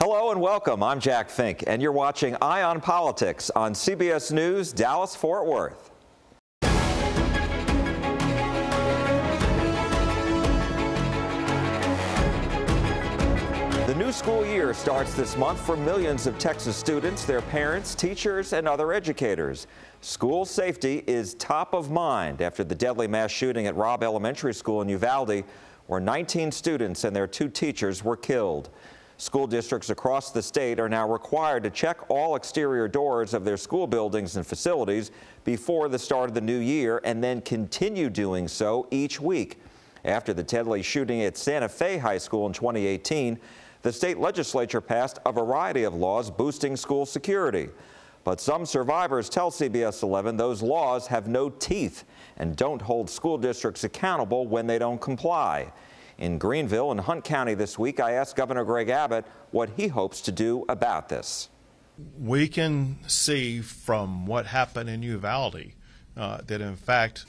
Hello and welcome. I'm Jack Fink, and you're watching Eye on Politics on CBS News, Dallas-Fort Worth. The new school year starts this month for millions of Texas students, their parents, teachers, and other educators. School safety is top of mind after the deadly mass shooting at Robb Elementary School in Uvalde, where 19 students and their 2 teachers were killed. School districts across the state are now required to check all exterior doors of their school buildings and facilities before the start of the new year, and then continue doing so each week. After the deadly shooting at Santa Fe High School in 2018, the state legislature passed a variety of laws boosting school security. But some survivors tell CBS 11 those laws have no teeth and don't hold school districts accountable when they don't comply. In Greenville and Hunt County this week, I asked Governor Greg Abbott what he hopes to do about this. We can see from what happened in Uvalde that, in fact,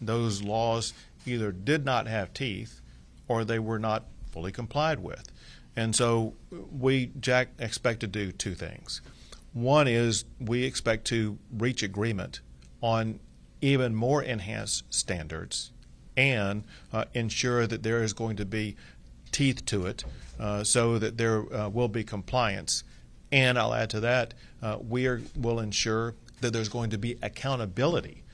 those laws either did not have teeth or they were not fully complied with. And so we, Jack, expect to do 2 things. One is we expect to reach agreement on even more enhanced standards and ensure that there is going to be teeth to it so that there will be compliance. And I'll add to that, will ensure that there's going to be accountability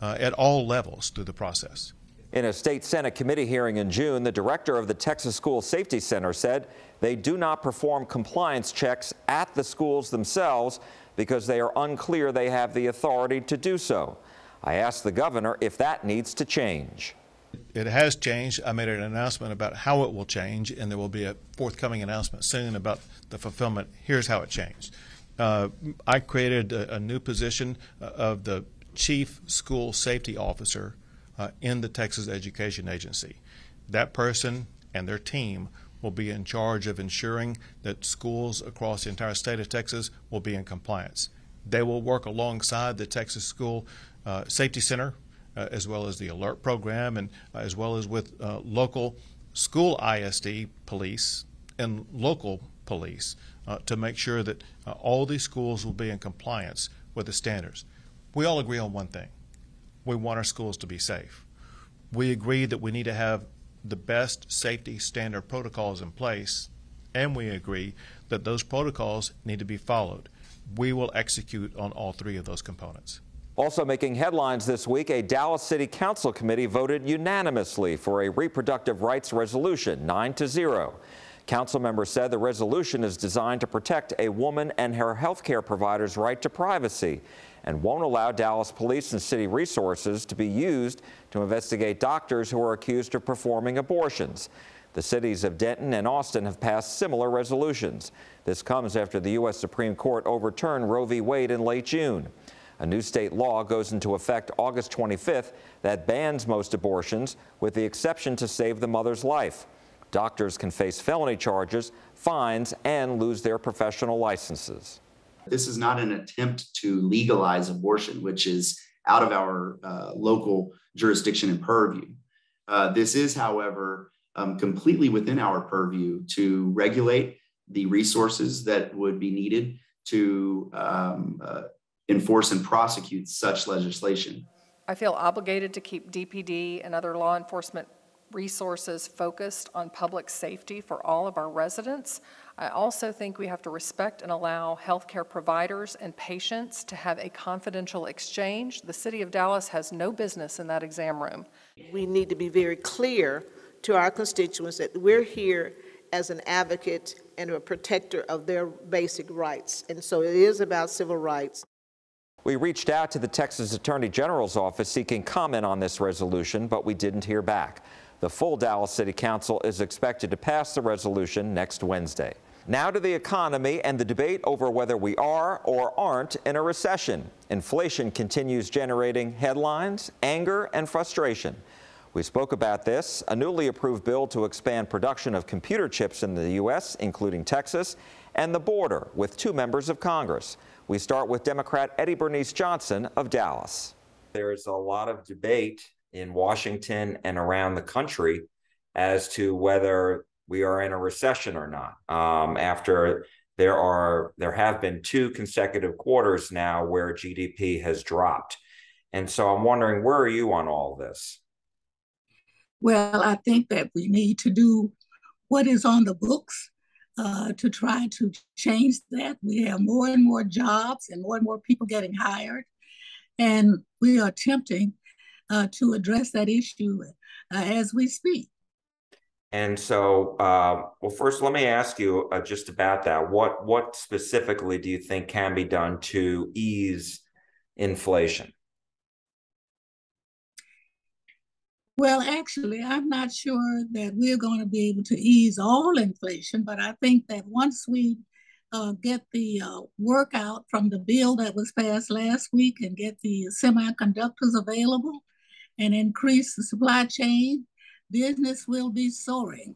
at all levels through the process. In a state Senate committee hearing in June, the director of the Texas School Safety Center said they do not perform compliance checks at the schools themselves because they are unclear they have the authority to do so. I asked the governor if that needs to change. It has changed. I made an announcement about how it will change, and there will be a forthcoming announcement soon about the fulfillment. Here's how it changed. I created a new position of the Chief School Safety Officer in the Texas Education Agency. That person and their team will be in charge of ensuring that schools across the entire state of Texas will be in compliance. They will work alongside the Texas School Safety Center, as well as the alert program, and as well as with local school ISD police and local police to make sure that all these schools will be in compliance with the standards. We all agree on one thing. We want our schools to be safe. We agree that we need to have the best safety standard protocols in place, and we agree that those protocols need to be followed. We will execute on all 3 of those components. Also making headlines this week, a Dallas City Council committee voted unanimously for a reproductive rights resolution, 9-0. Council members said the resolution is designed to protect a woman and her health care provider's right to privacy and won't allow Dallas police and city resources to be used to investigate doctors who are accused of performing abortions. The cities of Denton and Austin have passed similar resolutions. This comes after the U.S. Supreme Court overturned Roe v. Wade in late June. A new state law goes into effect August 25th that bans most abortions, with the exception to save the mother's life. Doctors can face felony charges, fines, and lose their professional licenses. This is not an attempt to legalize abortion, which is out of our local jurisdiction and purview. This is, however, completely within our purview to regulate the resources that would be needed to enforce and prosecute such legislation. I feel obligated to keep DPD and other law enforcement resources focused on public safety for all of our residents. I also think we have to respect and allow healthcare providers and patients to have a confidential exchange. The city of Dallas has no business in that exam room. We need to be very clear to our constituents that we're here as an advocate and a protector of their basic rights. And so it is about civil rights. We reached out to the Texas Attorney General's office seeking comment on this resolution, but we didn't hear back. The full Dallas City Council is expected to pass the resolution next Wednesday. Now to the economy and the debate over whether we are or aren't in a recession. Inflation continues generating headlines, anger, and frustration. We spoke about this, a newly approved bill to expand production of computer chips in the U.S., including Texas, and the border with 2 members of Congress. We start with Democrat Eddie Bernice Johnson of Dallas. There's a lot of debate in Washington and around the country as to whether we are in a recession or not, after there have been 2 consecutive quarters now where GDP has dropped. And so I'm wondering, where are you on all this? Well, I think that we need to do what is on the books to try to change that. We have more and more jobs and more people getting hired, and we are attempting to address that issue as we speak. And so, well, first, let me ask you just about that. What specifically do you think can be done to ease inflation? Well, actually, I'm not sure that we're going to be able to ease all inflation, but I think that once we get the work out from the bill that was passed last week and get the semiconductors available and increase the supply chain, business will be soaring.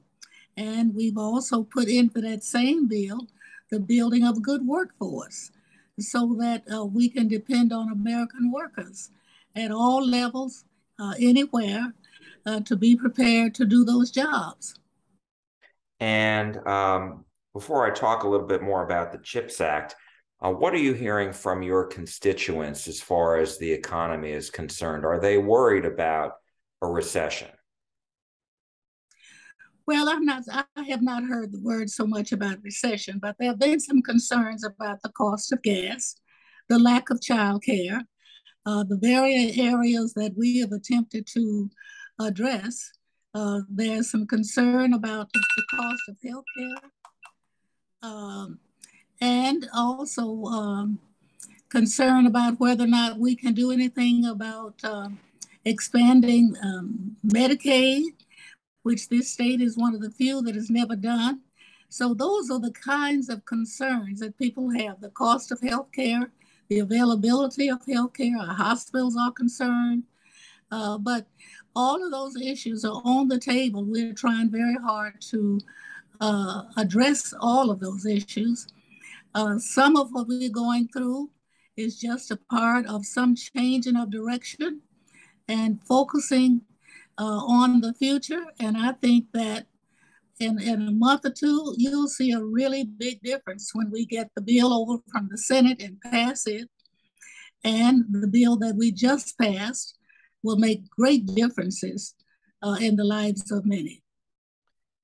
And we've also put into that same bill the building of a good workforce so that we can depend on American workers at all levels, anywhere, to be prepared to do those jobs. And before I talk a little bit more about the CHIPS Act, what are you hearing from your constituents as far as the economy is concerned? Are they worried about a recession? Well, I have not heard the word so much about recession, but there have been some concerns about the cost of gas, the lack of child care, the various areas that we have attempted to address. There's some concern about the cost of health care, and also concern about whether or not we can do anything about expanding Medicaid, which this state is one of the few that has never done. So those are the kinds of concerns that people have: the cost of health care, the availability of health care. Our hospitals are concerned. But all of those issues are on the table. We're trying very hard to address all of those issues. Some of what we're going through is just a part of some changing of direction and focusing on the future. And I think that in a month or two, you'll see a really big difference when we get the bill over from the Senate and pass it. And the bill that we just passed will make great differences in the lives of many.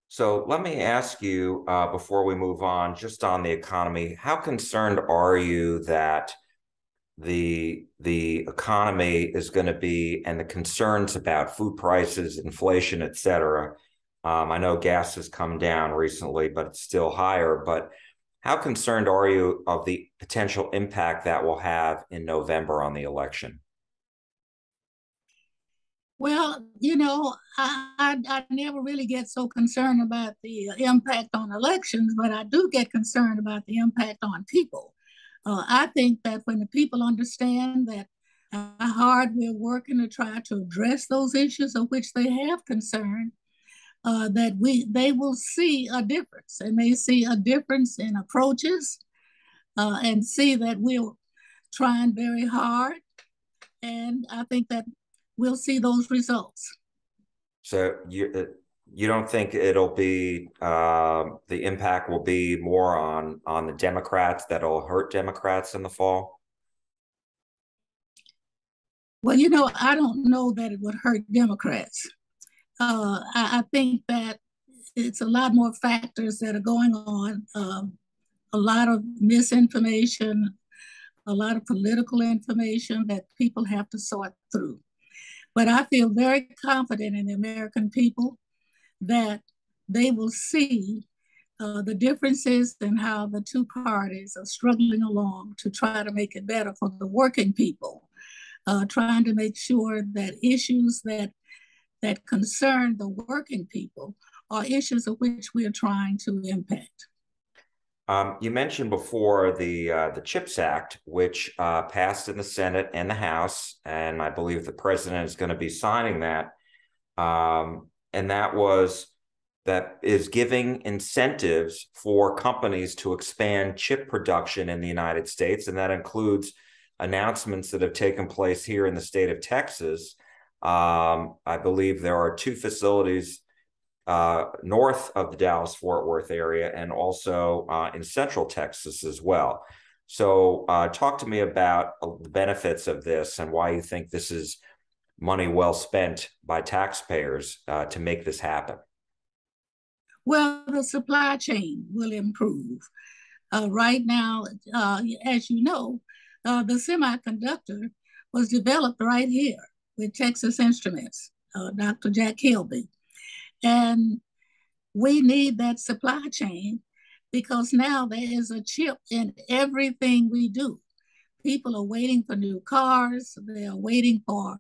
So let me ask you, before we move on, just on the economy, how concerned are you that the economy is going to be, and the concerns about food prices, inflation, et cetera? I know gas has come down recently, but it's still higher. But how concerned are you of the potential impact that will have in November on the election? Well, you know, I never really get so concerned about the impact on elections, but I do get concerned about the impact on people. I think that when the people understand that how hard we're working to try to address those issues of which they have concern, that they will see a difference, and they see a difference in approaches, and see that we're trying very hard. And I think that we'll see those results. So you don't think it'll be the impact will be more on the Democrats, that'll hurt Democrats in the fall? Well, you know, I don't know that it would hurt Democrats. I think that it's a lot more factors that are going on, a lot of misinformation, a lot of political information that people have to sort through. But I feel very confident in the American people that they will see the differences in how the two parties are struggling along to try to make it better for the working people, trying to make sure that issues that concern the working people are issues of which we are trying to impact. You mentioned before the CHIPS Act, which passed in the Senate and the House, and I believe the president is going to be signing that. And that is giving incentives for companies to expand chip production in the United States, and that includes announcements that have taken place here in the state of Texas. I believe there are 2 facilities north of the Dallas-Fort Worth area and also in Central Texas as well. So talk to me about the benefits of this and why you think this is money well spent by taxpayers to make this happen. Well, the supply chain will improve. Right now, as you know, the semiconductor was developed right here with Texas Instruments, Dr. Jack Kilby. And we need that supply chain because now there is a chip in everything we do. People are waiting for new cars, they are waiting for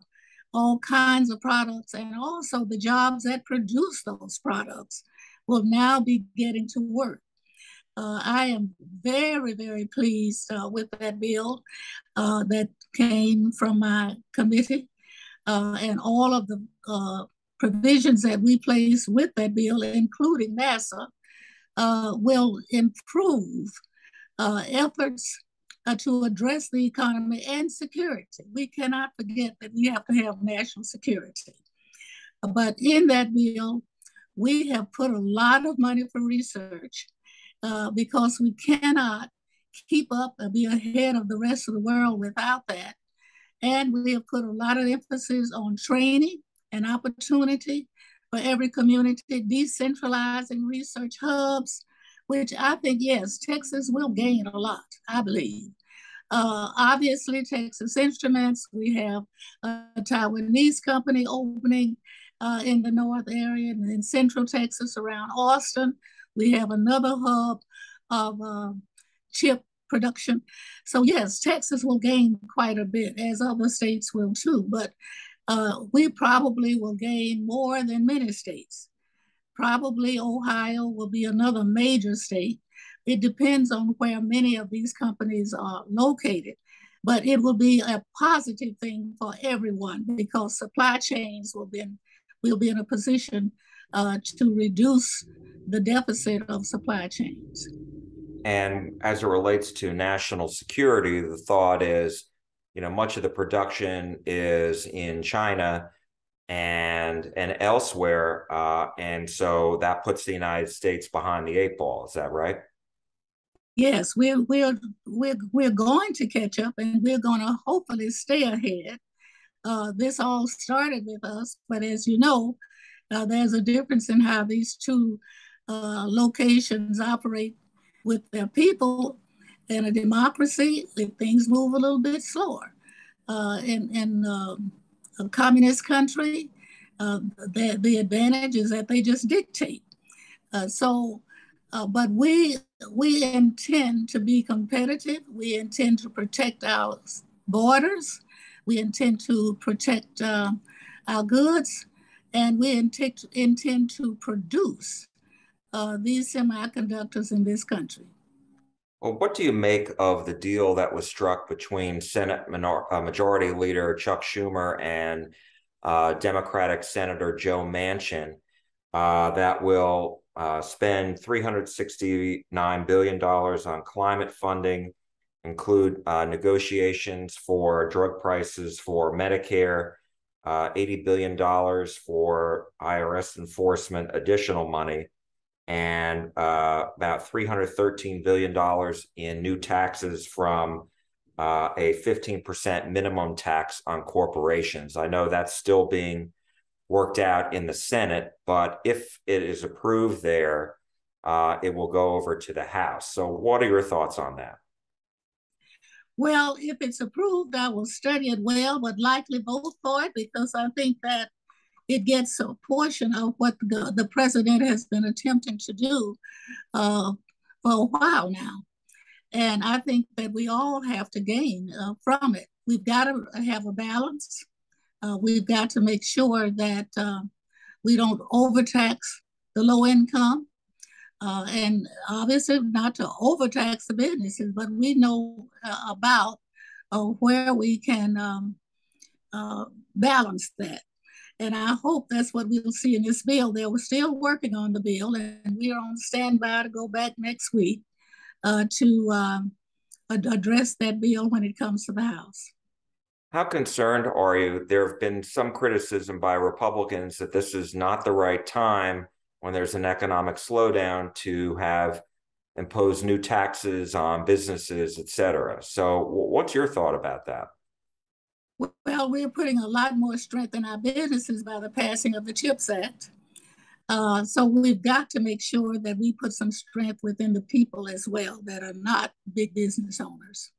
all kinds of products, and also the jobs that produce those products will now be getting to work. I am very, very pleased with that bill that came from my committee and all of the provisions that we placed with that bill, including NASA, will improve efforts to address the economy and security. We cannot forget that we have to have national security. But in that bill, we have put a lot of money for research because we cannot keep up and be ahead of the rest of the world without that. And we have put a lot of emphasis on training and opportunity for every community, decentralizing research hubs, which I think, yes, Texas will gain a lot, I believe. Obviously, Texas Instruments, we have a Taiwanese company opening in the north area and in central Texas around Austin. We have another hub of chip production. So yes, Texas will gain quite a bit, as other states will too, but we probably will gain more than many states. Probably Ohio will be another major state. It depends on where many of these companies are located, but it will be a positive thing for everyone because supply chains will be in a position to reduce the deficit of supply chains. And as it relates to national security, the thought is, much of the production is in China and elsewhere, and so that puts the United States behind the eight ball. Is that right? Yes, we're going to catch up, and we're going to hopefully stay ahead. This all started with us, but as you know, there's a difference in how these two locations operate with their people. In a democracy, things move a little bit slower. In a communist country, the advantage is that they just dictate. But we intend to be competitive. We intend to protect our borders. We intend to protect our goods, and we intend to produce these semiconductors in this country. Well, what do you make of the deal that was struck between Senate Majority Leader Chuck Schumer and Democratic Senator Joe Manchin that will spend $369 billion on climate funding, include negotiations for drug prices for Medicare, $80 billion for IRS enforcement, additional money, and about $313 billion in new taxes from a 15% minimum tax on corporations. I know that's still being worked out in the Senate, but if it is approved there, it will go over to the House. So what are your thoughts on that? Well, if it's approved, I will study it well, but likely vote for it because I think that it gets a portion of what the president has been attempting to do for a while now. And I think that we all have to gain from it. We've got to have a balance. We've got to make sure that we don't overtax the low income. And obviously not to overtax the businesses, but we know about where we can balance that. And I hope that's what we'll see in this bill. They were still working on the bill, and we are on standby to go back next week to address that bill when it comes to the House. How concerned are you? There have been some criticism by Republicans that this is not the right time when there's an economic slowdown to have impose new taxes on businesses, et cetera. So what's your thought about that? Well, we're putting a lot more strength in our businesses by the passing of the CHIPS Act. So we've got to make sure that we put some strength within the people as well that are not big business owners.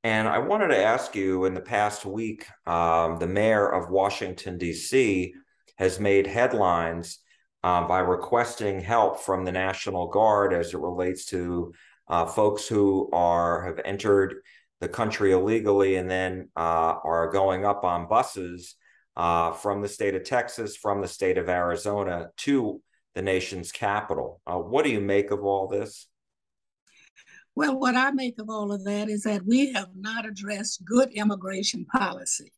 And I wanted to ask you, in the past week, the mayor of Washington, D.C. has made headlines by requesting help from the National Guard as it relates to folks who have entered the country illegally and then are going up on buses from the state of Texas, from the state of Arizona to the nation's capital. What do you make of all this? Well, what I make of all of that is that we have not addressed good immigration policy,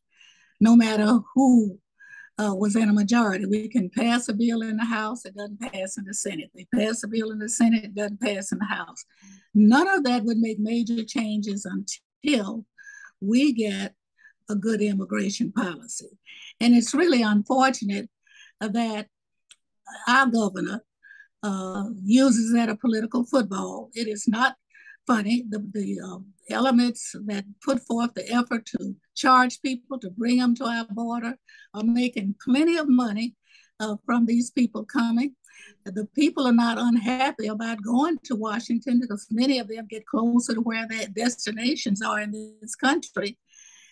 no matter who was in a majority. We can pass a bill in the House, it doesn't pass in the Senate. They pass a bill in the Senate, it doesn't pass in the House. None of that would make major changes until we get a good immigration policy. And it's really unfortunate that our governor uses that a political football. It is not funny. The elements that put forth the effort to charge people, to bring them to our border, are making plenty of money from these people coming. The people are not unhappy about going to Washington because many of them get closer to where their destinations are in this country.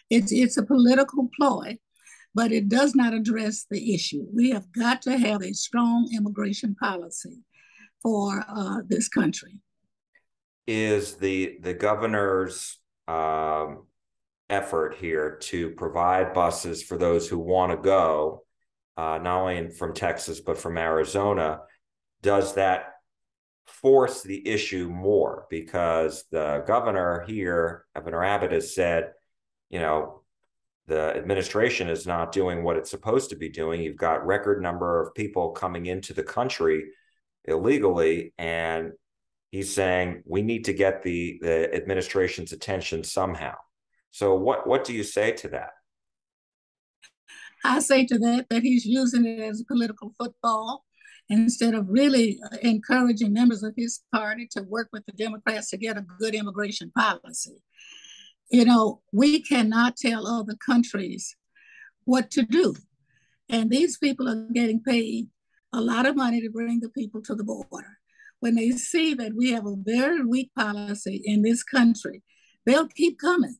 It's a political ploy, but it does not address the issue. We have got to have a strong immigration policy for this country. Is the governor's effort here to provide buses for those who want to go, not only from Texas, but from Arizona, does that force the issue more? Because the governor here, Governor Abbott, has said, you know, the administration is not doing what it's supposed to be doing. You've got record number of people coming into the country illegally, and he's saying we need to get the administration's attention somehow. So what do you say to that? I say to that he's using it as a political football instead of really encouraging members of his party to work with the Democrats to get a good immigration policy. You know, we cannot tell other countries what to do. And these people are getting paid a lot of money to bring the people to the border. When they see that we have a very weak policy in this country, they'll keep coming.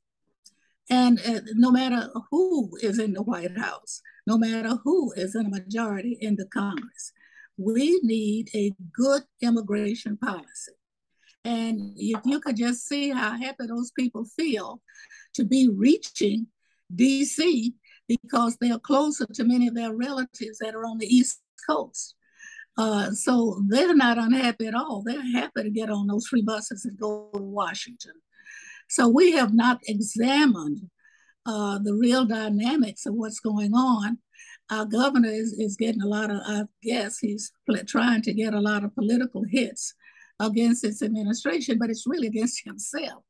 And no matter who is in the White House, no matter who is in a majority in the Congress, we need a good immigration policy. And if you could just see how happy those people feel to be reaching DC because they're closer to many of their relatives that are on the East Coast. So they're not unhappy at all. They're happy to get on those free buses and go to Washington. So we have not examined the real dynamics of what's going on. Our governor is getting a lot of, I guess he's trying to get a lot of political hits against this administration, but it's really against himself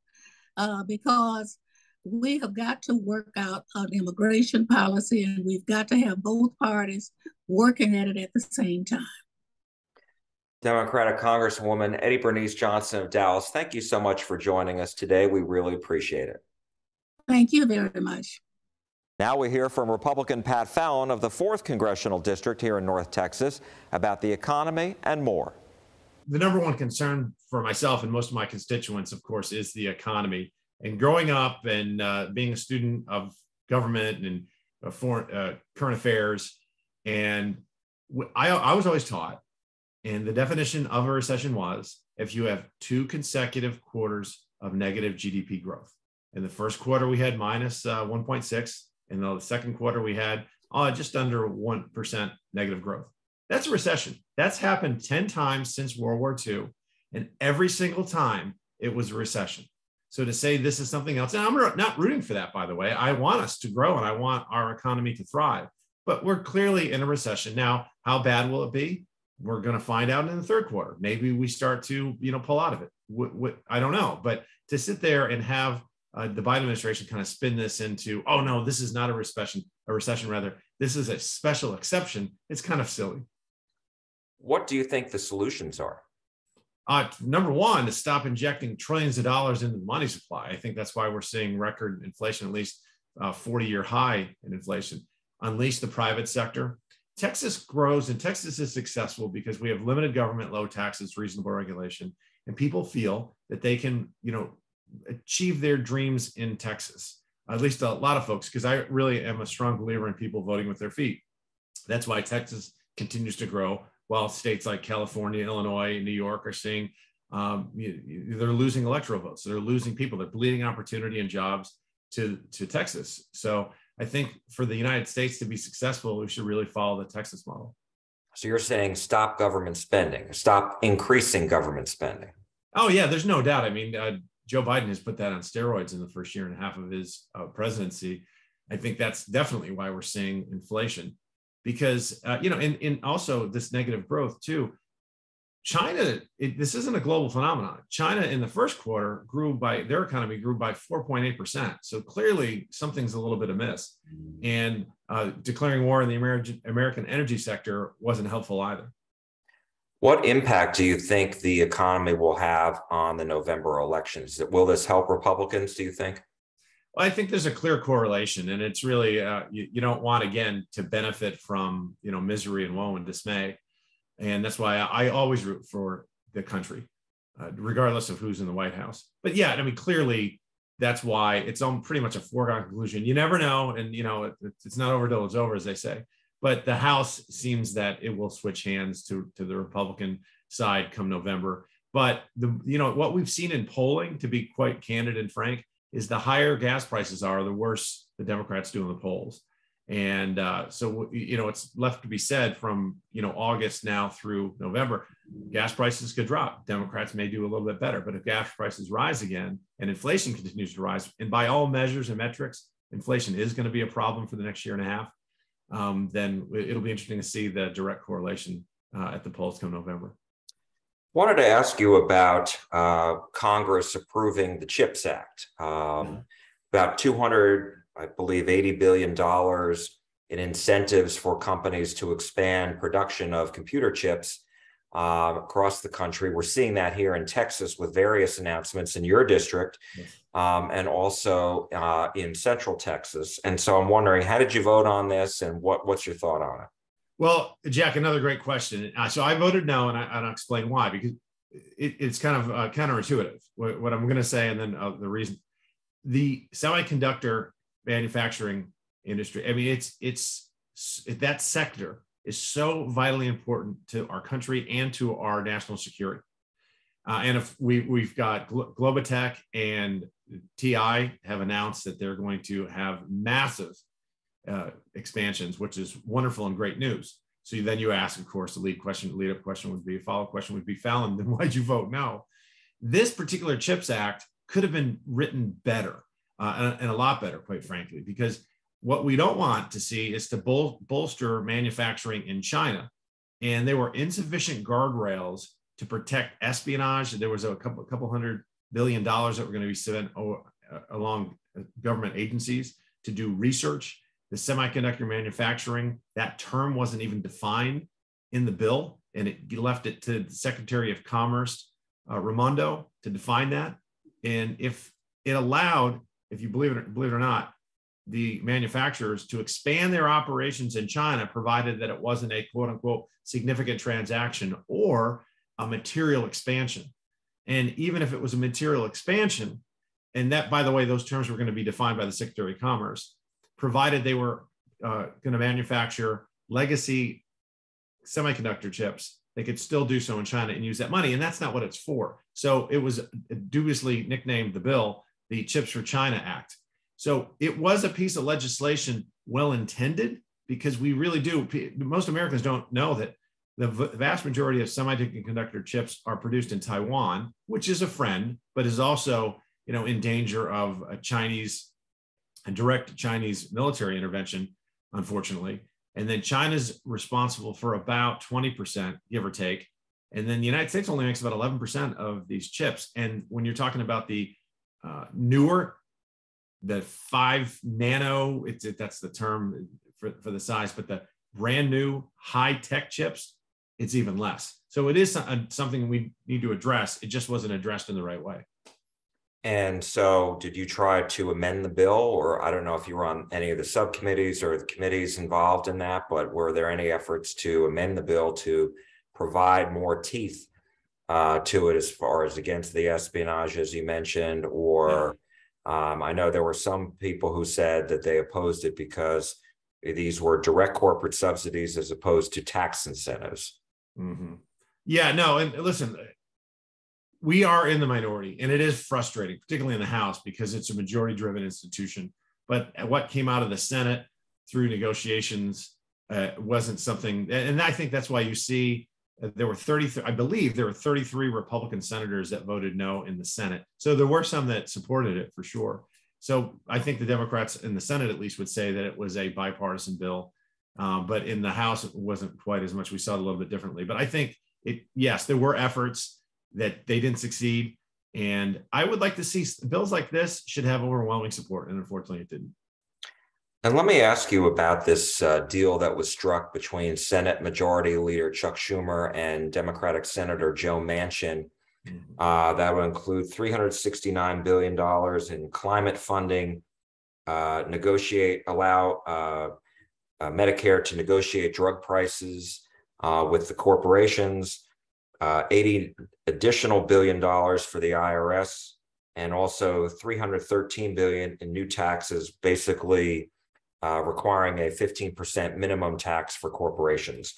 because we have got to work out an immigration policy, and we've got to have both parties working at it at the same time. Democratic Congresswoman Eddie Bernice Johnson of Dallas, thank you so much for joining us today. We really appreciate it. Thank you very much. Now we hear from Republican Pat Fallon of the 4th Congressional District here in North Texas about the economy and more. The number one concern for myself and most of my constituents, of course, is the economy. And growing up and being a student of government and foreign current affairs, and I was always taught, and the definition of a recession was if you have 2 consecutive quarters of negative GDP growth. In the first quarter, we had minus 1.6. In the second quarter, we had just under 1% negative growth. That's a recession. That's happened 10 times since World War II. And every single time it was a recession. So to say this is something else, and I'm not rooting for that, by the way. I want us to grow and I want our economy to thrive. But we're clearly in a recession. Now, how bad will it be? We're going to find out in the third quarter. Maybe we start to, pull out of it. I don't know. But to sit there and have the Biden administration kind of spin this into, oh no, this is not a recession rather, this is a special exception. It's kind of silly. What do you think the solutions are? Number one, to stop injecting trillions of dollars into the money supply. I think that's why we're seeing record inflation, at least 40-year high in inflation. Unleash the private sector. Texas grows, and Texas is successful because we have limited government, low taxes, reasonable regulation, and people feel that they can, achieve their dreams in Texas. At least a lot of folks, because I really am a strong believer in people voting with their feet. That's why Texas continues to grow, while states like California, Illinois, and New York are seeing they're losing electoral votes. They're losing people. They're bleeding opportunity and jobs to Texas. So I think for the United States to be successful, we should really follow the Texas model. So you're saying stop government spending, stop increasing government spending. Oh, yeah, there's no doubt. I mean, Joe Biden has put that on steroids in the first year and a half of his presidency. I think that's definitely why we're seeing inflation, because, and also this negative growth too. China, this isn't a global phenomenon. China in the first quarter their economy grew by 4.8%. So clearly something's a little bit amiss. And declaring war in the American energy sector wasn't helpful either. What impact do you think the economy will have on the November elections? Will this help Republicans, do you think? Well, I think there's a clear correlation, and it's really, you don't want, again, to benefit from, misery and woe and dismay. And that's why I always root for the country, regardless of who's in the White House. But yeah, I mean, clearly that's why it's pretty much a foregone conclusion. You never know. And, it's not over till it's over, as they say. But the House seems that it will switch hands to the Republican side come November. But what we've seen in polling, to be quite candid and frank, is the higher gas prices are, the worse the Democrats do in the polls. And so, it's left to be said from, August now through November, gas prices could drop. Democrats may do a little bit better, but if gas prices rise again and inflation continues to rise, and by all measures and metrics, inflation is going to be a problem for the next year and a half, then it'll be interesting to see the direct correlation at the polls come November. Wanted to ask you about Congress approving the CHIPS Act, about $80 billion in incentives for companies to expand production of computer chips across the country. We're seeing that here in Texas with various announcements in your district, and also in Central Texas. And so I'm wondering, how did you vote on this, and what's your thought on it? Well, Jack, another great question. So I voted no, and I'll explain why, because it's kind of counterintuitive, what I'm going to say, and then the reason. The semiconductor manufacturing industry, I mean, it's that sector is so vitally important to our country and to our national security. And if we've got Globotech and TI have announced that they're going to have massive expansions, which is wonderful and great news. So then you ask, of course, the lead up question would be, a follow-up question would be, Fallon, then why'd you vote no? This particular CHIPS Act could have been written better, and a lot better, quite frankly, because what we don't want to see is to bolster manufacturing in China. And there were insufficient guardrails to protect espionage. There was a couple $100 billion that were going to be spent along government agencies to do research. The semiconductor manufacturing, that term wasn't even defined in the bill, and it left it to the Secretary of Commerce, Raimondo, to define that. And if it allowed, if you believe it or not, the manufacturers to expand their operations in China, provided that it wasn't a quote unquote significant transaction or a material expansion. And even if it was a material expansion, and that, by the way, those terms were going to be defined by the Secretary of Commerce, provided they were going to manufacture legacy semiconductor chips, they could still do so in China and use that money. And that's not what it's for. So it was dubiously nicknamed the bill, the Chips for China Act. So it was a piece of legislation well-intended, because we really do. Most Americans don't know that the vast majority of semiconductor chips are produced in Taiwan, which is a friend, but is also, in danger of a direct Chinese military intervention, unfortunately. And then China's responsible for about 20%, give or take. And then the United States only makes about 11% of these chips. And when you're talking about the newer, the 5 nano, that's the term for the size, but the brand new high-tech chips, it's even less. So it is something we need to address. It just wasn't addressed in the right way. And so did you try to amend the bill, or I don't know if you were on any of the subcommittees or the committees involved in that, but were there any efforts to amend the bill to provide more teeth to it as far as against the espionage, as you mentioned, or I know there were some people who said that they opposed it because these were direct corporate subsidies as opposed to tax incentives. Mm-hmm. Yeah, no, and listen, we are in the minority, and it is frustrating, particularly in the House, because it's a majority-driven institution. But what came out of the Senate through negotiations wasn't something, and I think that's why you see there were 33, I believe there were 33 Republican senators that voted no in the Senate. So there were some that supported it for sure. So I think the Democrats in the Senate at least would say that it was a bipartisan bill. But in the House, it wasn't quite as much. We saw it a little bit differently. But I think yes, there were efforts that they didn't succeed. And I would like to see bills like this should have overwhelming support. And unfortunately, it didn't. And let me ask you about this deal that was struck between Senate Majority Leader Chuck Schumer and Democratic Senator Joe Manchin. That will include $369 billion in climate funding, allow Medicare to negotiate drug prices with the corporations, $80 additional billion for the IRS, and also $313 billion in new taxes, basically requiring a 15% minimum tax for corporations.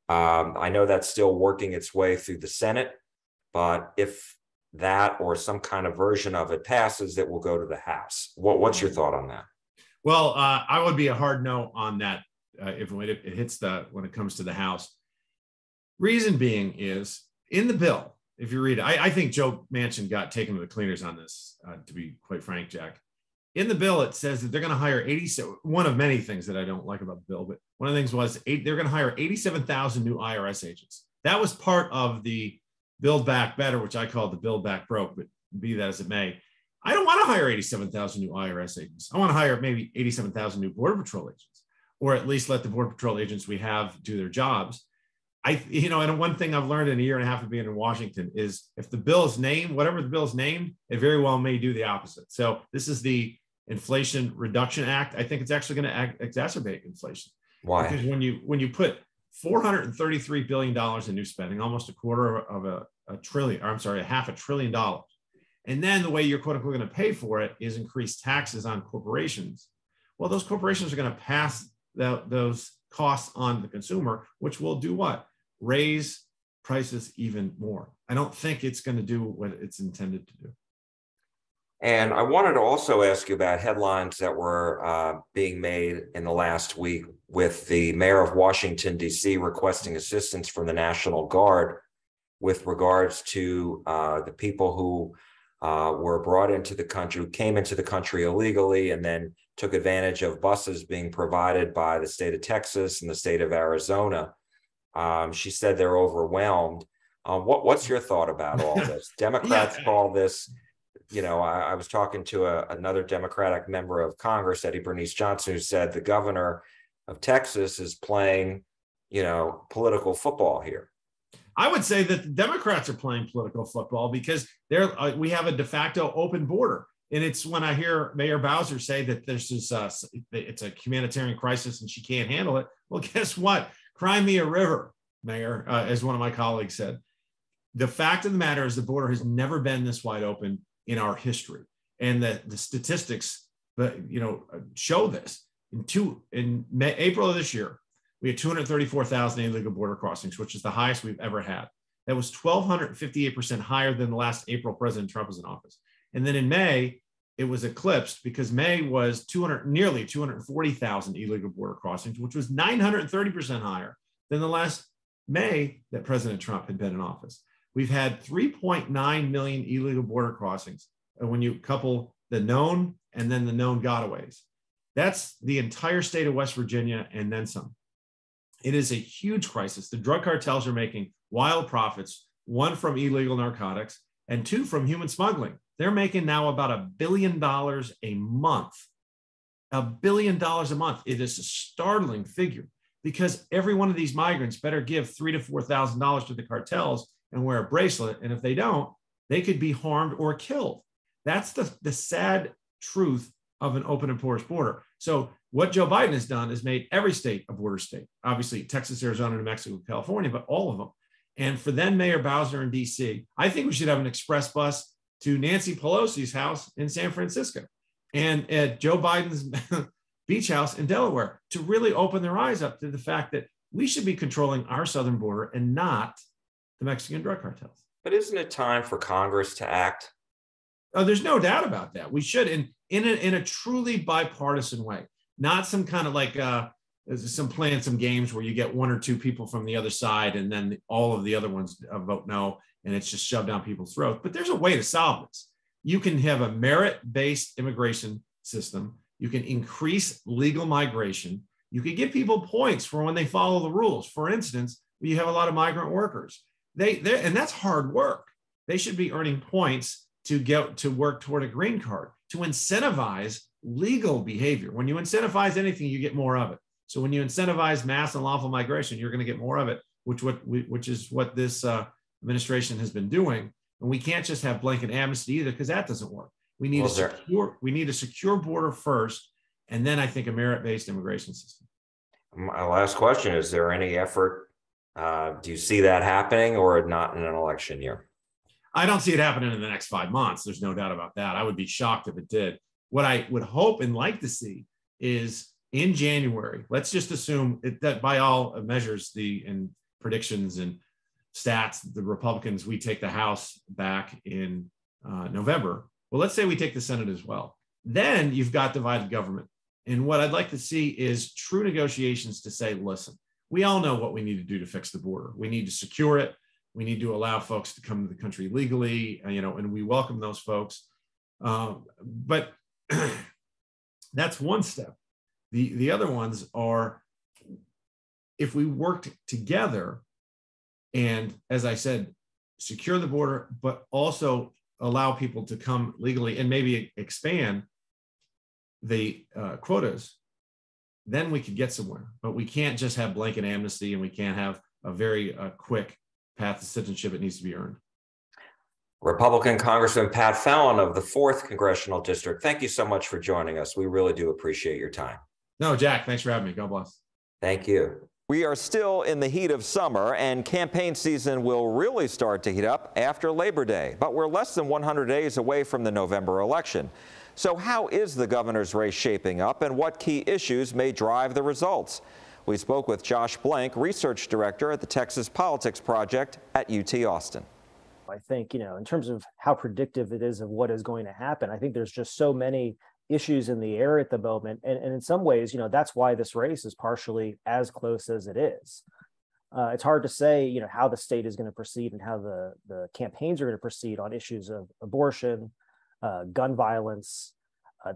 I know that's still working its way through the Senate, but if that or some kind of version of it passes, it will go to the House. What's your thought on that? Well, I would be a hard no on that if it hits when it comes to the House. Reason being is in the bill, if you read it, I think Joe Manchin got taken to the cleaners on this, to be quite frank, Jack. In the bill, it says that they're going to hire one of many things that I don't like about the bill, but one of the things was they're going to hire 87,000 new IRS agents. That was part of the Build Back Better, which I call the Build Back Broke, but be that as it may. I don't want to hire 87,000 new IRS agents. I want to hire maybe 87,000 new Border Patrol agents, or at least let the Border Patrol agents we have do their jobs. And one thing I've learned in a year and a half of being in Washington is if the bill is named, whatever the bill is named, it very well may do the opposite. So this is the Inflation Reduction Act. I think it's actually going to exacerbate inflation. Why? Because when you put $433 billion in new spending, almost a quarter of a half a trillion dollars, and then the way you're quote unquote going to pay for it is increase taxes on corporations. Well, those corporations are going to pass those costs on the consumer, which will do what? Raise prices even more. I don't think it's going to do what it's intended to do. And I wanted to also ask you about headlines that were being made in the last week with the mayor of Washington, D.C. requesting assistance from the National Guard with regards to the people who were brought into the country, who came into the country illegally and then took advantage of buses being provided by the state of Texas and the state of Arizona. She said they're overwhelmed. What's your thought about all this? Democrats call this, I was talking to another Democratic member of Congress, Eddie Bernice Johnson, who said the governor of Texas is playing, political football here. I would say that the Democrats are playing political football because we have a de facto open border. And it's when I hear Mayor Bowser say that there's this, it's a humanitarian crisis and she can't handle it. Well, guess what? Cry me a river, Mayor, as one of my colleagues said. The fact of the matter is the border has never been this wide open in our history. And the statistics show this. In April of this year, we had 234,000 illegal border crossings, which is the highest we've ever had. That was 1,258% higher than the last April President Trump was in office. And then in May, it was eclipsed because May was nearly 240,000 illegal border crossings, which was 930% higher than the last May that President Trump had been in office. We've had 3.9 million illegal border crossings when you couple the known and then the known gotaways. That's the entire state of West Virginia and then some. It is a huge crisis. The drug cartels are making wild profits, one from illegal narcotics and two from human smuggling. They're making now about $1 billion a month. $1 billion a month. It is a startling figure. because every one of these migrants better give $3,000 to $4,000 to the cartels and wear a bracelet. And if they don't, they could be harmed or killed. That's the sad truth of an open and porous border. So what Joe Biden has done is made every state a border state. Obviously, Texas, Arizona, New Mexico, California, but all of them. And for then Mayor Bowser in DC, I think we should have an express bus to Nancy Pelosi's house in San Francisco and at Joe Biden's beach house in Delaware to really open their eyes up to the fact that we should be controlling our southern border and not the Mexican drug cartels. But isn't it time for Congress to act? Oh, there's no doubt about that. We should, in a truly bipartisan way, not some kind of like some games where you get one or two people from the other side and then all of the other ones vote no, and it's just shoved down people's throats. But there's a way to solve this. You can have a merit-based immigration system. You can increase legal migration. You can give people points for when they follow the rules. For instance, you have a lot of migrant workers. And that's hard work. They should be earning points to get to work toward a green card, to incentivize legal behavior. When you incentivize anything, you get more of it. So when you incentivize mass and lawful migration, you're going to get more of it, which is what this administration has been doing. And we can't just have blanket amnesty either, because that doesn't work. We need a secure border first, and then I think a merit-based immigration system. My last question: is there any effort? Do you see that happening, or not in an election year? I don't see it happening in the next 5 months. There's no doubt about that. I would be shocked if it did. What I would hope and like to see is in January, let's just assume that by all measures and predictions and stats, the Republicans, we take the House back in November. Well, let's say we take the Senate as well. Then you've got divided government. And what I'd like to see is true negotiations to say, listen, we all know what we need to do to fix the border. We need to secure it. We need to allow folks to come to the country legally, and we welcome those folks. But that's one step. The other ones are, if we worked together and, as I said, secure the border, but also allow people to come legally and maybe expand the quotas, then we could get somewhere. But we can't just have blanket amnesty, and we can't have a very quick path to citizenship. It needs to be earned. Republican Congressman Pat Fallon of the 4th Congressional District, thank you so much for joining us. We really do appreciate your time. No, Jack, thanks for having me. God bless. Thank you. We are still in the heat of summer, and campaign season will really start to heat up after Labor Day. But we're less than 100 days away from the November election. So how is the governor's race shaping up, and what key issues may drive the results? We spoke with Josh Blank, research director at the Texas Politics Project at UT Austin. I think, in terms of how predictive it is of what is going to happen, I think there's just so many issues in the air at the moment. And in some ways, that's why this race is partially as close as it is. It's hard to say, how the state is going to proceed and how the campaigns are going to proceed on issues of abortion, gun violence,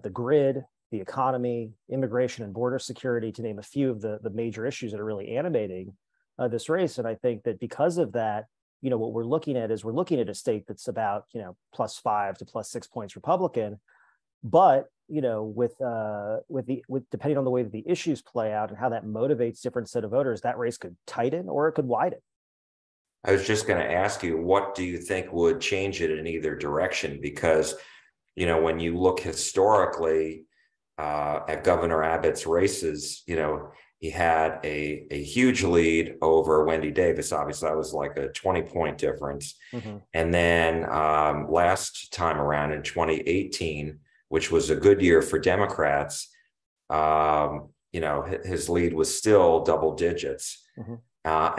the grid, the economy, immigration and border security, to name a few of the major issues that are really animating this race. And I think that because of that, what we're looking at is a state that's about, +5 to +6 points Republican, but, with depending on the way that the issues play out and how that motivates different set of voters, that race could tighten or it could widen. I was just going to ask you, what do you think would change it in either direction? Because, when you look historically at Governor Abbott's races, he had a huge lead over Wendy Davis. Obviously, that was like a 20-point difference. Mm-hmm. And then last time around in 2018, which was a good year for Democrats, his lead was still double digits. Mm-hmm.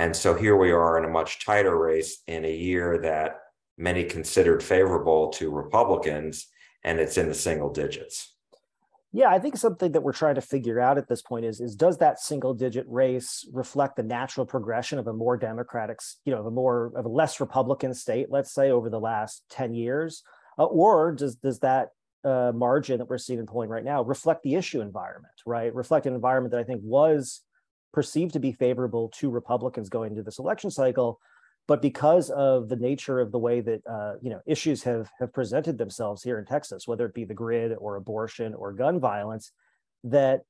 And so here we are in a much tighter race in a year that many considered favorable to Republicans, and it's in the single digits. Yeah, I think something that we're trying to figure out at this point is does that single digit race reflect the natural progression of a more Democratic, of a less Republican state, let's say, over the last 10 years? Or does that margin that we're seeing in polling right now reflect the issue environment, right? Reflect an environment that I think was perceived to be favorable to Republicans going into this election cycle, but because of the nature of the way that issues have presented themselves here in Texas, whether it be the grid or abortion or gun violence, that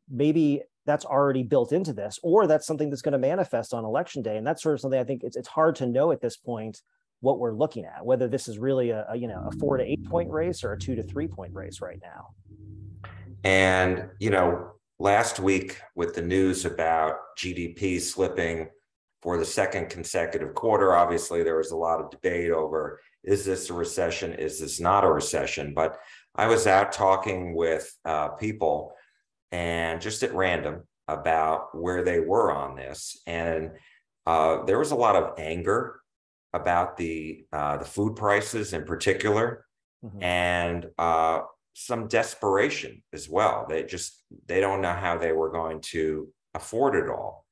maybe that's already built into this, or that's something that's going to manifest on election day. And that's sort of something I think it's hard to know at this point what we're looking at, whether this is really a 4 to 8 point race or a 2 to 3 point race right now. And, last week with the news about GDP slipping for the second consecutive quarter, obviously there was a lot of debate over, is this a recession? Is this not a recession? But I was out talking with people and just at random about where they were on this. And there was a lot of anger about the food prices in particular, and some desperation as well. They don't know how they were going to afford it all.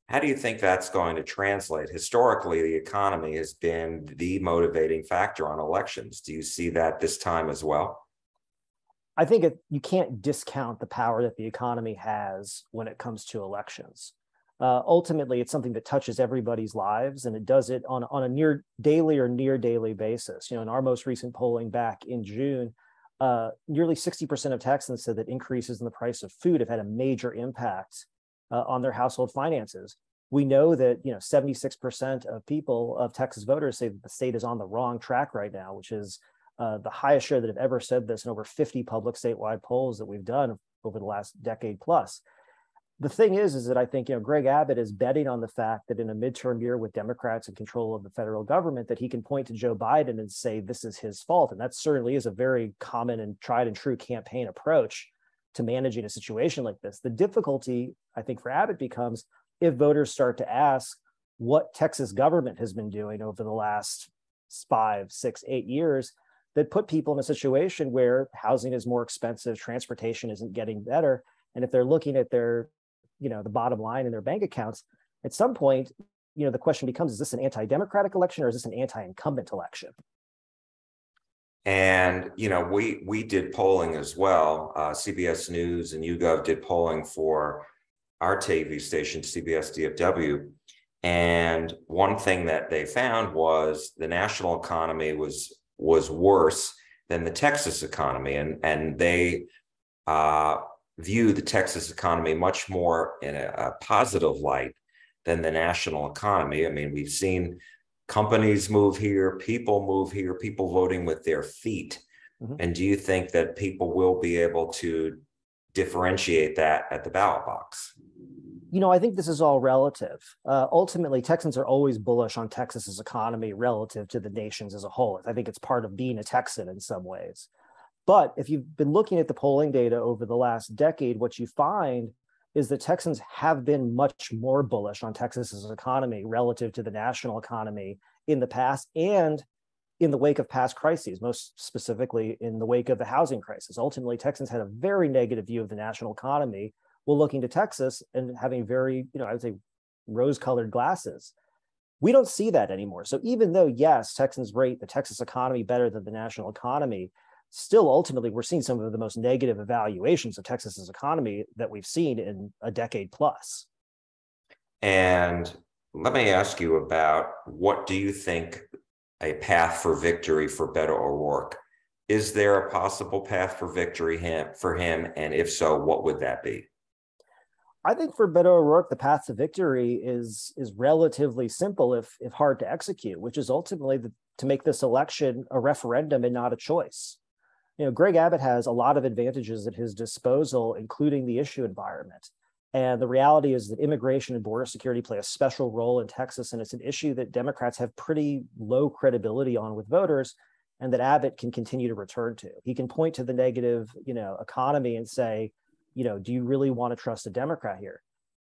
How do you think that's going to translate? Historically, the economy has been the motivating factor on elections. Do you see that this time as well? I think you can't discount the power that the economy has when it comes to elections. Ultimately, it's something that touches everybody's lives, and it does it on a near daily or near daily basis. In our most recent polling back in June, nearly 60% of Texans said that increases in the price of food have had a major impact on their household finances. We know that 76% of Texas voters say that the state is on the wrong track right now, which is the highest share that have ever said this in over 50 public statewide polls that we've done over the last decade plus. The thing is that I think Greg Abbott is betting on the fact that in a midterm year with Democrats in control of the federal government, that he can point to Joe Biden and say this is his fault. And that certainly is a very common and tried and true campaign approach to managing a situation like this. The difficulty, I think, for Abbott becomes if voters start to ask what Texas government has been doing over the last 5, 6, 8 years that put people in a situation where housing is more expensive, transportation isn't getting better. And if they're looking at their the bottom line in their bank accounts, at some point, the question becomes, is this an anti-democratic election or is this an anti-incumbent election? And, we did polling as well. CBS News and YouGov did polling for our TV station, CBS DFW. And one thing that they found was the national economy was worse than the Texas economy. And they view the Texas economy much more in a positive light than the national economy. I mean, we've seen companies move here, people voting with their feet. And do you think that people will be able to differentiate that at the ballot box? I think this is all relative. Ultimately, Texans are always bullish on Texas's economy relative to the nation's as a whole. I think it's part of being a Texan in some ways. But if you've been looking at the polling data over the last decade, what you find is that Texans have been much more bullish on Texas's economy relative to the national economy in the past and in the wake of past crises, most specifically in the wake of the housing crisis. Ultimately, Texans had a very negative view of the national economy while looking to Texas and having very, I would say, rose-colored glasses. We don't see that anymore. So even though, yes, Texans rate the Texas economy better than the national economy, still, ultimately, we're seeing some of the most negative evaluations of Texas's economy that we've seen in a decade plus. And let me ask you about, what do you think a path for victory for Beto O'Rourke? Is there a possible path for victory for him? And if so, what would that be? I think for Beto O'Rourke, the path to victory is relatively simple, if hard to execute, which is ultimately to make this election a referendum and not a choice. Greg Abbott has a lot of advantages at his disposal, including the issue environment. And the reality is that immigration and border security play a special role in Texas, and it's an issue that Democrats have pretty low credibility on with voters, and that Abbott can continue to return to. He can point to the negative, economy and say, do you really want to trust a Democrat here?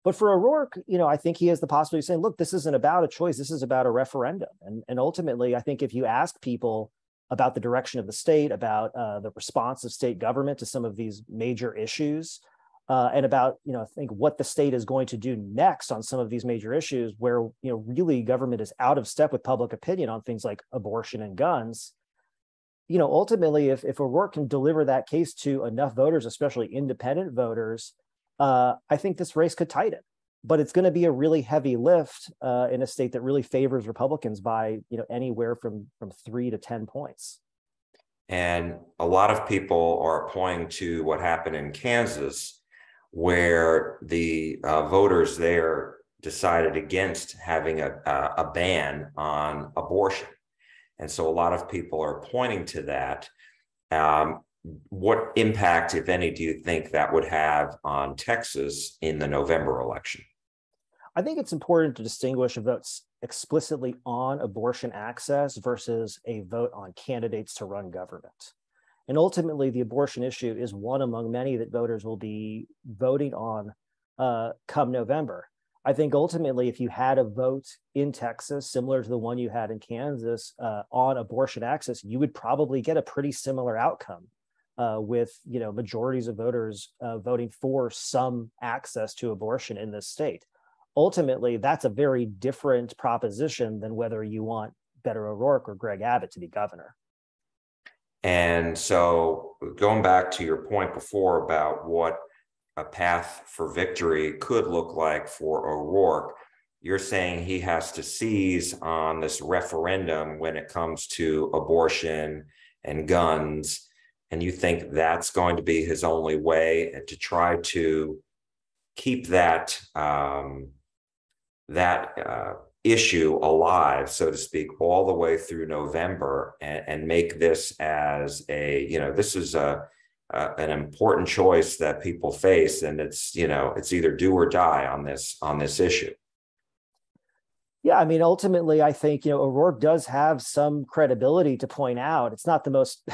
But for O'Rourke, I think he has the possibility of saying, look, this isn't about a choice. This is about a referendum. And ultimately, I think if you ask people about the direction of the state, about the response of state government to some of these major issues, and about, I think what the state is going to do next on some of these major issues where, really government is out of step with public opinion on things like abortion and guns. Ultimately, if O'Rourke can deliver that case to enough voters, especially independent voters, I think this race could tighten. But it's going to be a really heavy lift in a state that really favors Republicans by, anywhere from 3 to 10 points. And a lot of people are pointing to what happened in Kansas, where the voters there decided against having a ban on abortion. And so a lot of people are pointing to that. What impact, if any, do you think that would have on Texas in the November election? I think it's important to distinguish a vote explicitly on abortion access versus a vote on candidates to run government. And ultimately, the abortion issue is one among many that voters will be voting on come November. I think ultimately, if you had a vote in Texas similar to the one you had in Kansas on abortion access, you would probably get a pretty similar outcome with majorities of voters voting for some access to abortion in this state. Ultimately, that's a very different proposition than whether you want Beto O'Rourke or Greg Abbott to be governor. And so going back to your point before about what a path for victory could look like for O'Rourke, you're saying he has to seize on this referendum when it comes to abortion and guns, and you think that's going to be his only way to try to keep that issue alive, so to speak, all the way through November, and make this as this is an important choice that people face, and it's either do or die on this issue. Yeah, I mean, ultimately, I think O'Rourke does have some credibility to point out. It's not the most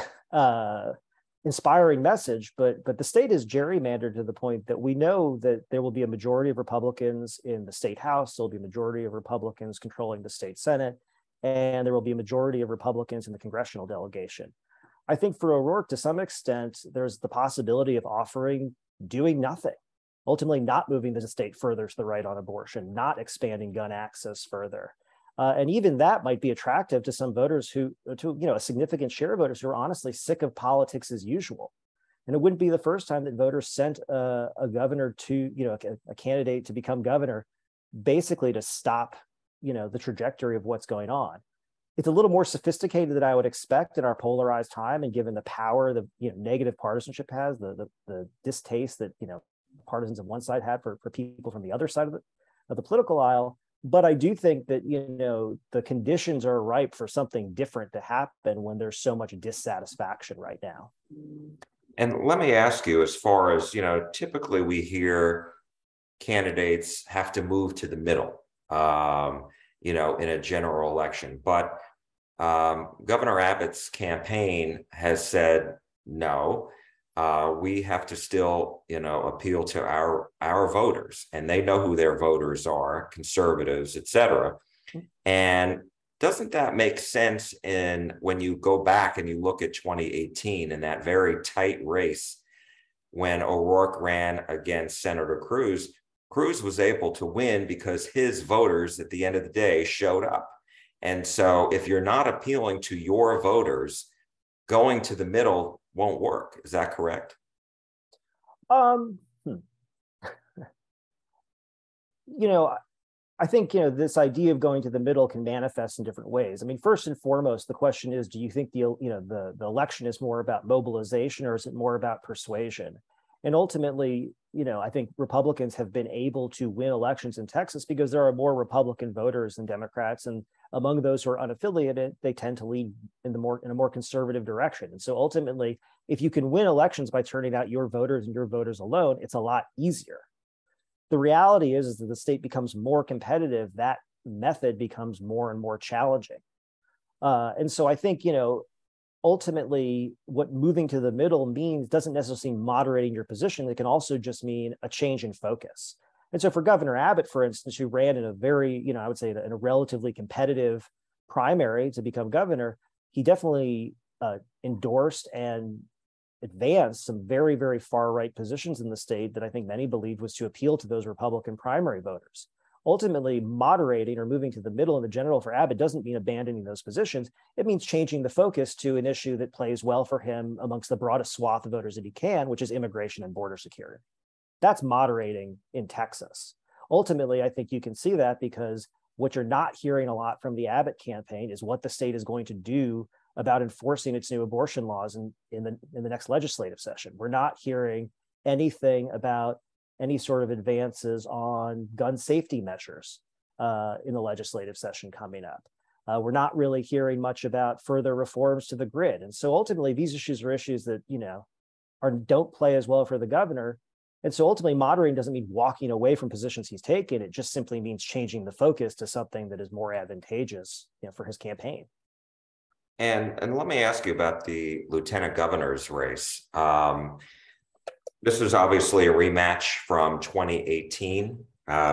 inspiring message, but the state is gerrymandered to the point that we know that there will be a majority of Republicans in the state House, there'll be a majority of Republicans controlling the state Senate, and there will be a majority of Republicans in the congressional delegation. I think for O'Rourke, to some extent, there's the possibility of doing nothing, ultimately not moving the state further to the right on abortion, not expanding gun access further. And even that might be attractive to some voters a significant share of voters who are honestly sick of politics as usual. And it wouldn't be the first time that voters sent a governor to, a candidate to become governor, basically to stop, the trajectory of what's going on. It's a little more sophisticated than I would expect in our polarized time, and given the power the negative partisanship has, the distaste that partisans on one side had for people from the other side of the political aisle. But I do think that the conditions are ripe for something different to happen when there's so much dissatisfaction right now. And let me ask you, as far as typically we hear candidates have to move to the middle, in a general election, but Governor Abbott's campaign has said no. We have to still, appeal to our voters, and they know who their voters are, conservatives, et cetera. And doesn't that make sense when you go back and you look at 2018 and that very tight race when O'Rourke ran against Senator Cruz? Cruz was able to win because his voters at the end of the day showed up. And so if you're not appealing to your voters, going to the middle won't work. Is that correct? I think, this idea of going to the middle can manifest in different ways. I mean, first and foremost, the question is, do you think the election is more about mobilization, or is it more about persuasion? And ultimately, I think Republicans have been able to win elections in Texas because there are more Republican voters than Democrats. And among those who are unaffiliated, they tend to lean in a more conservative direction. And so ultimately, if you can win elections by turning out your voters and your voters alone, it's a lot easier. The reality is that the state becomes more competitive, that method becomes more and more challenging. And so I think, ultimately, what moving to the middle means doesn't necessarily mean moderating your position. It can also just mean a change in focus. And so for Governor Abbott, for instance, who ran in a very, I would say in a relatively competitive primary to become governor, he definitely endorsed and advanced some very, very far right positions in the state that I think many believed was to appeal to those Republican primary voters. Ultimately, moderating or moving to the middle in the general for Abbott doesn't mean abandoning those positions. It means changing the focus to an issue that plays well for him amongst the broadest swath of voters that he can, which is immigration and border security. That's moderating in Texas. Ultimately, I think you can see that because what you're not hearing a lot from the Abbott campaign is what the state is going to do about enforcing its new abortion laws in the next legislative session. We're not hearing anything about any sort of advances on gun safety measures in the legislative session coming up. We're not really hearing much about further reforms to the grid. And so ultimately, these issues are issues that, don't play as well for the governor. And so ultimately, moderating doesn't mean walking away from positions he's taken. It just simply means changing the focus to something that is more advantageous, for his campaign. And let me ask you about the lieutenant governor's race. This is obviously a rematch from 2018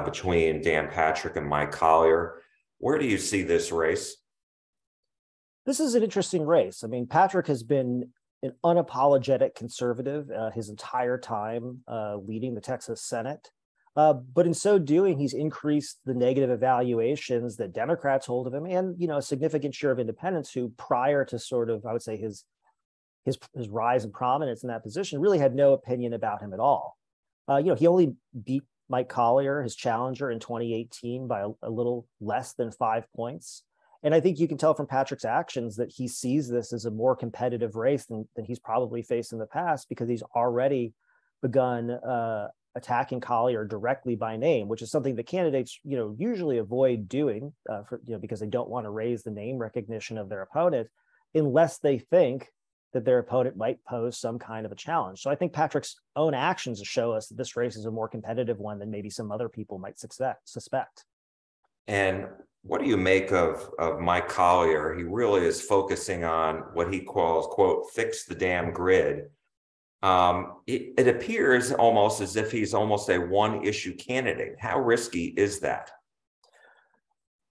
between Dan Patrick and Mike Collier. Where do you see this race? This is an interesting race. I mean, Patrick has been an unapologetic conservative his entire time leading the Texas Senate. But in so doing, he's increased the negative evaluations that Democrats hold of him, and a significant share of independents who, prior to sort of, I would say, his rise in prominence in that position, really had no opinion about him at all. He only beat Mike Collier, his challenger, in 2018 by a little less than 5 points. And I think you can tell from Patrick's actions that he sees this as a more competitive race than he's probably faced in the past, because he's already begun attacking Collier directly by name, which is something that candidates, usually avoid doing because they don't want to raise the name recognition of their opponent unless they think that their opponent might pose some kind of a challenge. So I think Patrick's own actions show us that this race is a more competitive one than maybe some other people might suspect. And what do you make of Mike Collier? He really is focusing on what he calls, quote, fix the damn grid. It appears almost as if he's almost a one-issue candidate. How risky is that?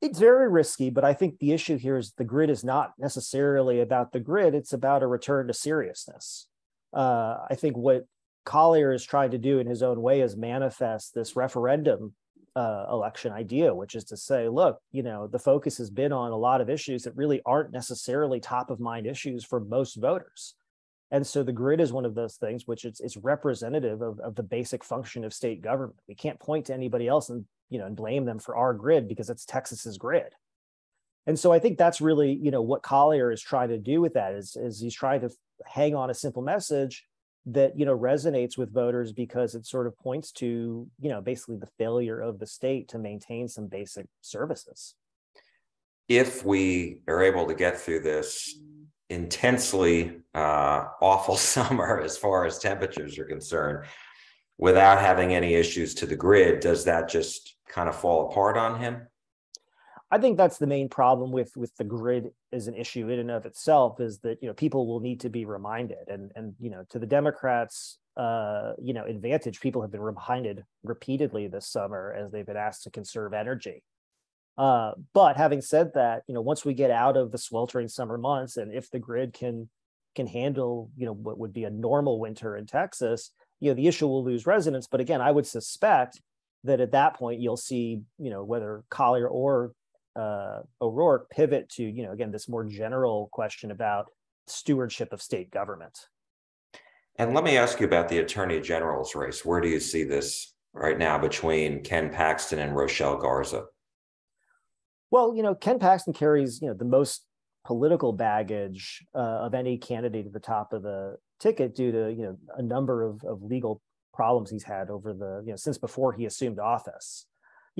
It's very risky, but I think the issue here is the grid is not necessarily about the grid. It's about a return to seriousness. I think what Collier is trying to do in his own way is manifest this referendum election idea, which is to say, look, the focus has been on a lot of issues that really aren't necessarily top of mind issues for most voters. And so the grid is one of those things which it's representative of the basic function of state government. We can't point to anybody else and blame them for our grid because it's Texas's grid. And so I think that's really, what Collier is trying to do with that is he's trying to hang on a simple message that, resonates with voters because it sort of points to, basically the failure of the state to maintain some basic services. If we are able to get through this intensely awful summer as far as temperatures are concerned, without having any issues to the grid, does that just kind of fall apart on him? I think that's the main problem with the grid as an issue in and of itself, is that people will need to be reminded, and to the Democrats' advantage, people have been reminded repeatedly this summer as they've been asked to conserve energy. But having said that, once we get out of the sweltering summer months, and if the grid can handle what would be a normal winter in Texas, the issue will lose resonance. But again, I would suspect that at that point you'll see whether Collier or O'Rourke pivot to again this more general question about stewardship of state government. And let me ask you about the Attorney General's race. Where do you see this right now between Ken Paxton and Rochelle Garza? Well, Ken Paxton carries the most political baggage of any candidate at the top of the ticket due to a number of legal problems he's had over the since before he assumed office.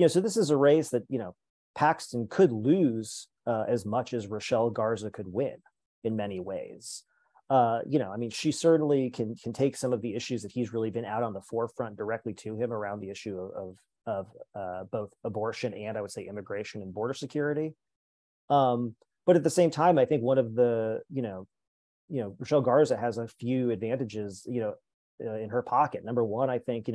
So this is a race that Paxton could lose as much as Rochelle Garza could win in many ways. She certainly can take some of the issues that he's really been out on the forefront directly to him around the issue of both abortion and, I would say, immigration and border security. But at the same time, I think one of the, Rochelle Garza has a few advantages, in her pocket. Number one, I think,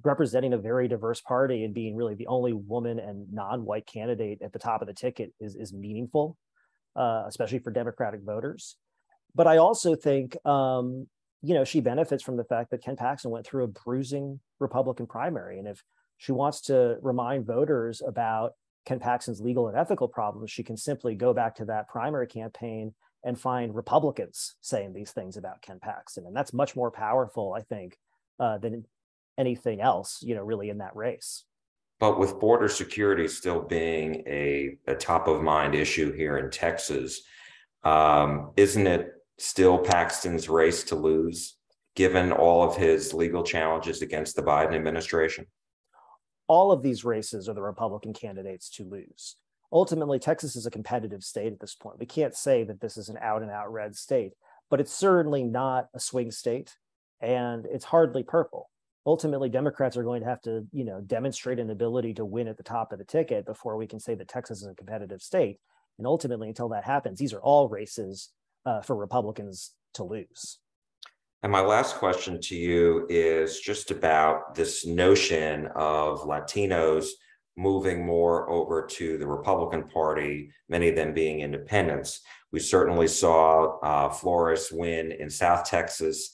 representing a very diverse party and being really the only woman and non-white candidate at the top of the ticket is meaningful, especially for Democratic voters. But I also think, she benefits from the fact that Ken Paxton went through a bruising Republican primary. And if she wants to remind voters about Ken Paxton's legal and ethical problems, she can simply go back to that primary campaign and find Republicans saying these things about Ken Paxton. And that's much more powerful, I think, than anything else, really in that race. But with border security still being a top of mind issue here in Texas, isn't it still Paxton's race to lose? given all of his legal challenges against the Biden administration? All of these races are the Republican candidates to lose. Ultimately, Texas is a competitive state at this point. We can't say that this is an out and out red state, but it's certainly not a swing state, and it's hardly purple. Ultimately, Democrats are going to have to, demonstrate an ability to win at the top of the ticket before we can say that Texas is a competitive state. And ultimately, until that happens, these are all races for Republicans to lose. And my last question to you is just about this notion of Latinos moving more over to the Republican Party, many of them being independents. We certainly saw Flores win in South Texas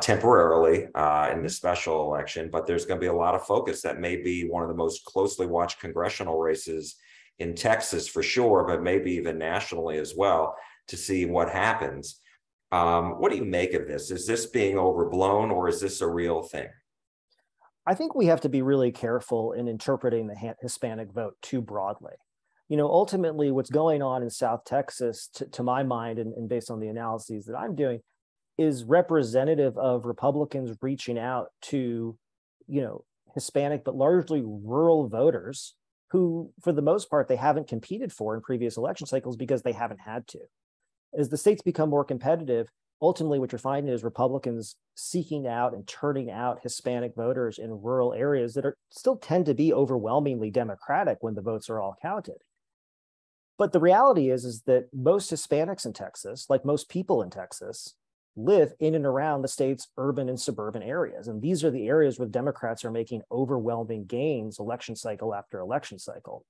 temporarily in the special election, but there's going to be a lot of focus. That may be one of the most closely watched congressional races in Texas for sure, but maybe even nationally as well, to see what happens. What do you make of this? Is this being overblown, or is this a real thing? I think we have to be really careful in interpreting the Hispanic vote too broadly. Ultimately, what's going on in South Texas, to my mind, and based on the analyses that I'm doing, is representative of Republicans reaching out to, Hispanic, but largely rural voters who, for the most part, they haven't competed for in previous election cycles because they haven't had to. As the states become more competitive, ultimately what you're finding is Republicans seeking out and turning out Hispanic voters in rural areas that still tend to be overwhelmingly Democratic when the votes are all counted. But the reality is that most Hispanics in Texas, like most people in Texas, live in and around the state's urban and suburban areas. And these are the areas where Democrats are making overwhelming gains election cycle after election cycle.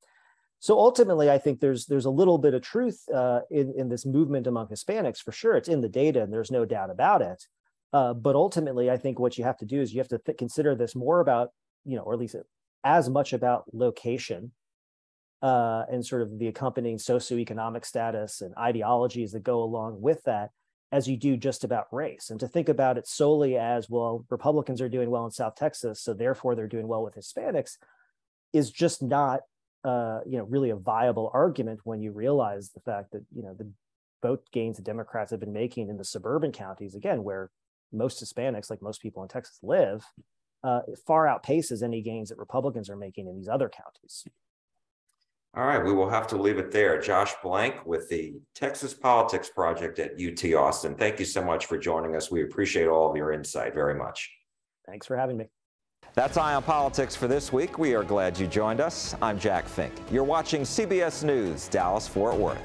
So ultimately, I think there's a little bit of truth in this movement among Hispanics. For sure, it's in the data, and there's no doubt about it. But ultimately, I think what you have to do is you have to consider this more about, or at least as much about location and sort of the accompanying socioeconomic status and ideologies that go along with that, as you do just about race. And to think about it solely as, well, Republicans are doing well in South Texas, so therefore they're doing well with Hispanics, is just not really a viable argument when you realize the fact that, the vote gains that Democrats have been making in the suburban counties, again, where most Hispanics, like most people in Texas, live, far outpaces any gains that Republicans are making in these other counties. All right, we will have to leave it there. Josh Blank with the Texas Politics Project at UT Austin. Thank you so much for joining us. We appreciate all of your insight very much. Thanks for having me. That's Eye on Politics for this week. We are glad you joined us. I'm Jack Fink. You're watching CBS News, Dallas-Fort Worth.